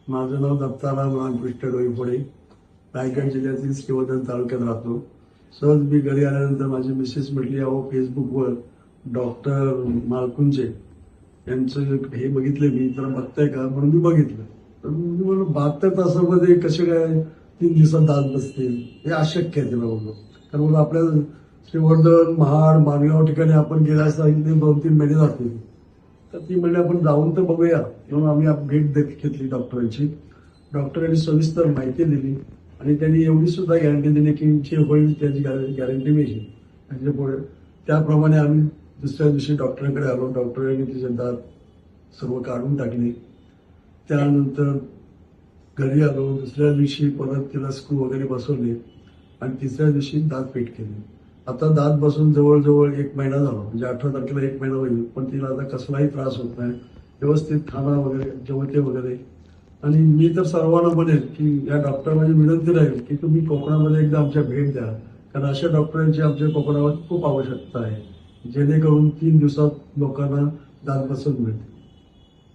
माझं नाव दत्ताराम रामकृष्ण डोईफोडे, रायगड जिल्ह्यातील श्रीवर्धन तालुक्यात राहतो. सहज मी घरी आल्यानंतर माझी मिसेस म्हटली, अहो फेसबुकवर डॉक्टर मालकुंजे यांचं हे बघितले मी, तर बघताय का म्हणून मी बघितलं. तर मी म्हणलं 72 तासामध्ये कसे काय 3 दिवसात दात बसतील, हे अशक्य आहे. तिला बोललो, कारण मला आपल्या श्रीवर्धन, महाड, माणगाव ठिकाणी आपण गेल्या सांगितले 2-3 महिने जातील. तर ती म्हणजे आपण जाऊन तर बघूया म्हणून आम्ही भेट घेतली डॉक्टरांची. डॉक्टरांनी सविस्तर माहिती दिली आणि त्यांनी एवढी सुद्धा गॅरंटी दिली की जे होईल त्याची गॅरंटी मिळेल. त्याच्यापुढे त्याप्रमाणे आम्ही दुसऱ्या दिवशी डॉक्टरांकडे आलो. डॉक्टरांनी तिचे दात सर्व काढून टाकले. त्यानंतर घरी आलो. दुसऱ्या दिवशी परत तिला स्क्रू वगैरे बसवले आणि तिसऱ्या दिवशी दात पेट केली. आता दात बसून जवळजवळ 1 महिना झाला, म्हणजे 18 तारखेला 1 महिना होईल. पण तिला आता कसलाही त्रास होत नाही, व्यवस्थित खाणं वगैरे, जेवते वगैरे. आणि मी तर सर्वांना म्हणेन की या डॉक्टर माझी विनंती राहील की तुम्ही कोकणामध्ये एकदा आमच्या भेट द्या, कारण अशा डॉक्टरांची आमच्या कोकणावर खूप आवश्यकता आहे, जेणेकरून 3 दिवसात लोकांना दात बसवून मिळते.